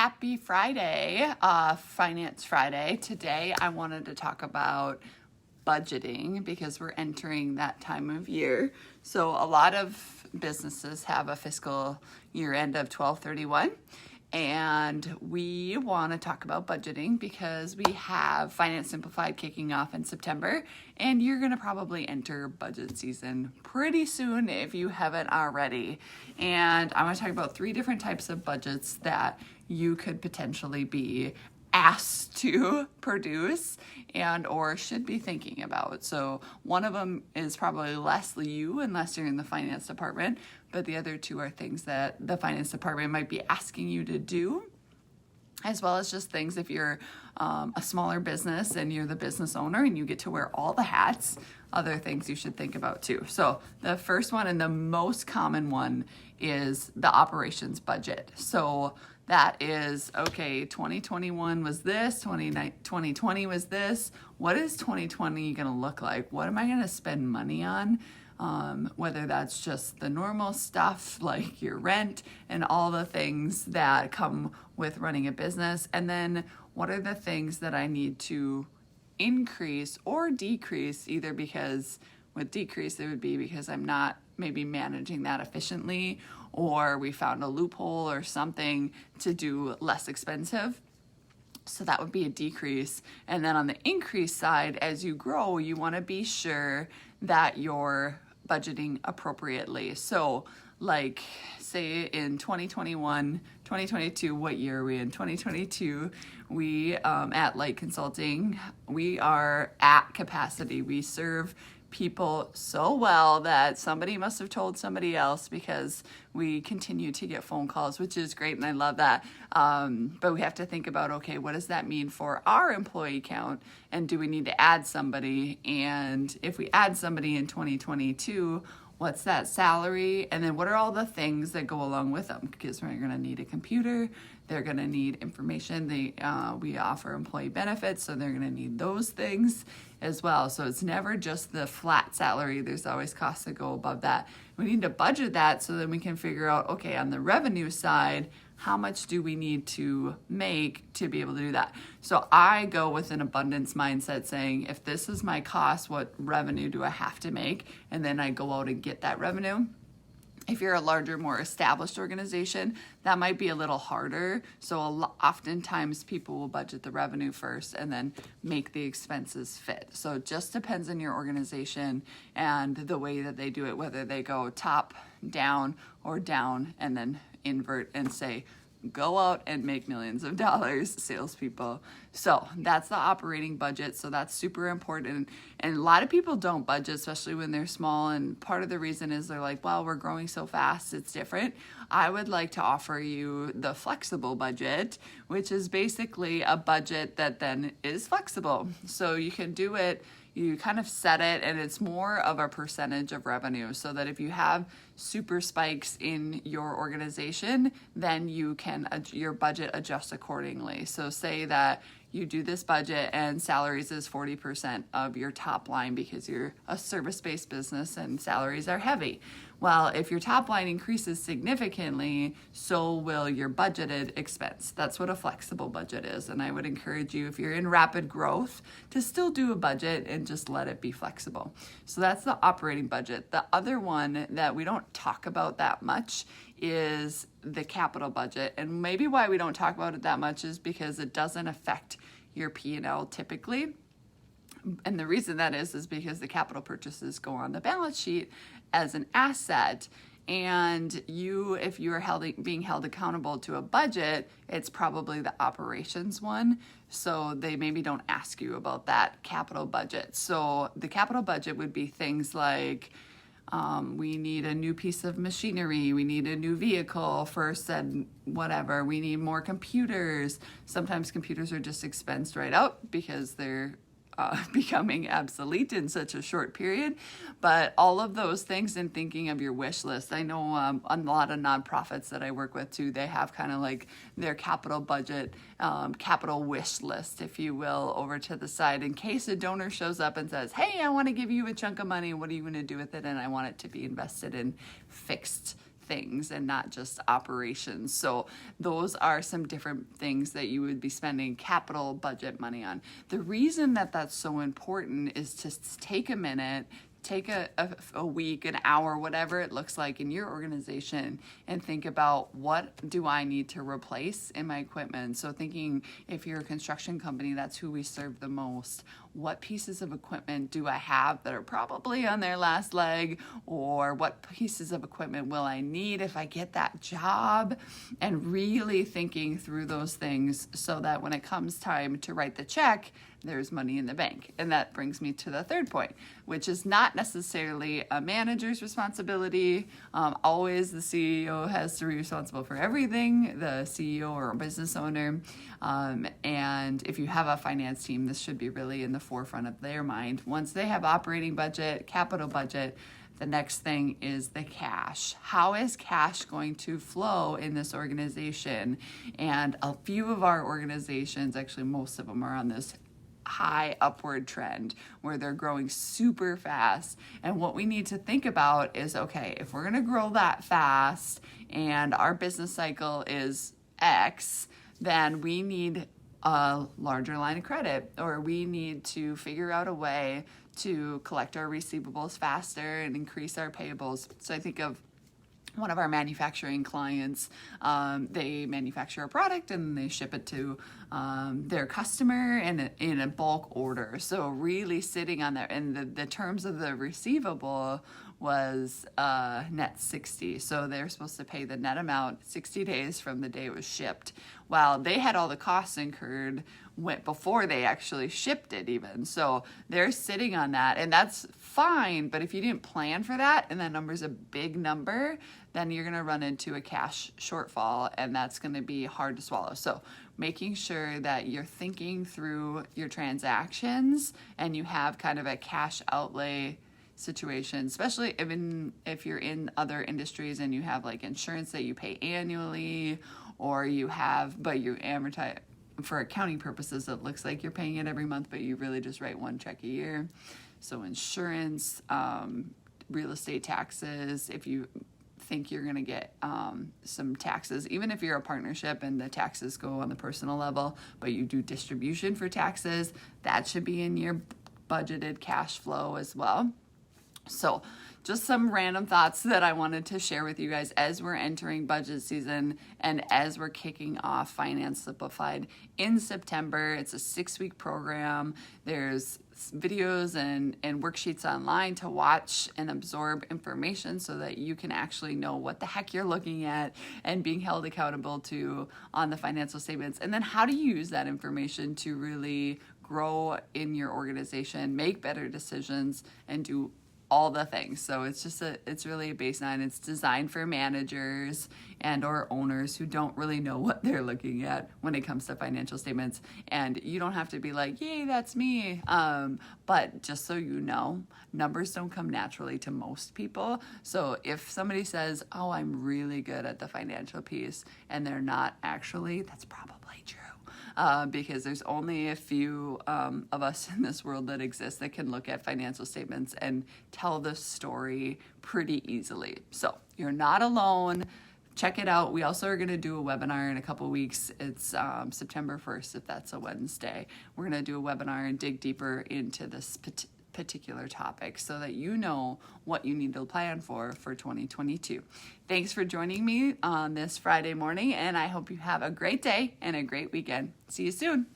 Happy Friday, Finance Friday. Today I wanted to talk about budgeting because we're entering that time of year. So a lot of businesses have a fiscal year end of 12/31, and we want to talk about budgeting because we have Finance Simplified kicking off in September, and you're going to probably enter budget season pretty soon if you haven't already. And I want to talk about 3 different types of budgets that you could potentially be asked to produce and or should be thinking about. So one of them is probably less you unless you're in the finance department, but the other 2 are things that the finance department might be asking you to do, as well as just things if you're a smaller business and you're the business owner and you get to wear all the hats, other things you should think about too. So the first one and the most common one is the operations budget. So that is, okay, 2021 was this, 2020 was this. What is 2020 going to look like? What am I going to spend money on? Whether that's just the normal stuff like your rent and all the things that come with running a business. And then what are the things that I need to increase or decrease, either because with decrease it would be because I'm not maybe managing that efficiently, or we found a loophole or something to do less expensive. So that would be a decrease. And then on the increase side, as you grow, you want to be sure that you're budgeting appropriately. So like say in 2021, 2022, what year are we in? 2022, we at Light Consulting, we are at capacity. We serve people so well that somebody must have told somebody else, because we continue to get phone calls, which is great, and I love that. But we have to think about, okay, what does that mean for our employee count, and do we need to add somebody? And if we add somebody in 2022, what's that salary? And then what are all the things that go along with them? Because we're going to need a computer, they're going to need information. We offer employee benefits, so they're going to need those things as well. So it's never just the flat salary. There's always costs that go above that. We need to budget that so then we can figure out, okay, on the revenue side, how much do we need to make to be able to do that? So I go with an abundance mindset, saying, if this is my cost, what revenue do I have to make? And then I go out and get that revenue. If you're a larger, more established organization, that might be a little harder. So oftentimes people will budget the revenue first and then make the expenses fit. So it just depends on your organization and the way that they do it, whether they go top down or down and then invert and say, go out and make millions of dollars, salespeople. So that's the operating budget. So that's super important. And a lot of people don't budget, especially when they're small. And part of the reason is they're like, well, we're growing so fast, it's different. I would like to offer you the flexible budget, which is basically a budget that then is flexible. So you can do it, you kind of set it, and it's more of a percentage of revenue, so that if you have super spikes in your organization, then you can your budget adjust accordingly. So say that you do this budget and salaries is 40% of your top line because you're a service-based business and salaries are heavy. Well, if your top line increases significantly, so will your budgeted expense. That's what a flexible budget is. And I would encourage you, if you're in rapid growth, to still do a budget and just let it be flexible. So that's the operating budget. The other one that we don't talk about that much is the capital budget. And maybe why we don't talk about it that much is because it doesn't affect your P&L typically. And the reason that is because the capital purchases go on the balance sheet as an asset. And if you're being held accountable to a budget, it's probably the operations one. So they maybe don't ask you about that capital budget. So the capital budget would be things like, we need a new piece of machinery, we need a new vehicle for said whatever, we need more computers. Sometimes computers are just expensed right out because they're becoming obsolete in such a short period. But all of those things, and thinking of your wish list. I know a lot of nonprofits that I work with too, they have kind of like their capital budget, capital wish list, if you will, over to the side in case a donor shows up and says, hey, I want to give you a chunk of money. What are you going to do with it? And I want it to be invested in fixed things and not just operations. So those are some different things that you would be spending capital budget money on. The reason that that's so important is to take a minute, take a week, an hour, whatever it looks like in your organization, and think about, what do I need to replace in my equipment? So thinking, if you're a construction company, that's who we serve the most. What pieces of equipment do I have that are probably on their last leg? Or what pieces of equipment will I need if I get that job? And really thinking through those things so that when it comes time to write the check, there's money in the bank. And that brings me to the third point, which is not necessarily a manager's responsibility. Always the CEO has to be responsible for everything, the CEO or a business owner. And if you have a finance team, this should be really in the forefront of their mind. Once they have operating budget, capital budget, the next thing is the cash. How is cash going to flow in this organization? And a few of our organizations, actually most of them, are on this high upward trend where they're growing super fast. And what we need to think about is, okay, if we're going to grow that fast and our business cycle is X, then we need a larger line of credit, or we need to figure out a way to collect our receivables faster and increase our payables. So I think of one of our manufacturing clients. They manufacture a product and they ship it to their customer in a bulk order. So really sitting on there, and the terms of the receivable was net 60. So they're supposed to pay the net amount 60 days from the day it was shipped. While they had all the costs incurred before they actually shipped it even. So they're sitting on that, and that's fine. But if you didn't plan for that and that number's a big number, then you're going to run into a cash shortfall, and that's going to be hard to swallow. So making sure that you're thinking through your transactions and you have kind of a cash outlay situation, especially even if you're in other industries and you have like insurance that you pay annually, or you have, but you amortize for accounting purposes, it looks like you're paying it every month, but you really just write one check a year. So insurance, real estate taxes, if you think you're going to get some taxes, even if you're a partnership and the taxes go on the personal level, but you do distribution for taxes, that should be in your budgeted cash flow as well. So just some random thoughts that I wanted to share with you guys as we're entering budget season and as we're kicking off Finance Simplified in September. It's a 6-week program. There's videos and worksheets online to watch and absorb information so that you can actually know what the heck you're looking at and being held accountable to on the financial statements. And then how do you use that information to really grow in your organization, make better decisions, and do all the things. So it's really a baseline. It's designed for managers and or owners who don't really know what they're looking at when it comes to financial statements. And you don't have to be like, yay, that's me. But just so you know, numbers don't come naturally to most people. So if somebody says, oh, I'm really good at the financial piece, and they're not actually, that's probably true. Because there's only a few of us in this world that exist that can look at financial statements and tell the story pretty easily. So you're not alone. Check it out. We also are going to do a webinar in a couple weeks. It's September 1st, if that's a Wednesday. We're going to do a webinar and dig deeper into this particular topic so that you know what you need to plan for 2022. Thanks for joining me on this Friday morning, and I hope you have a great day and a great weekend. See you soon.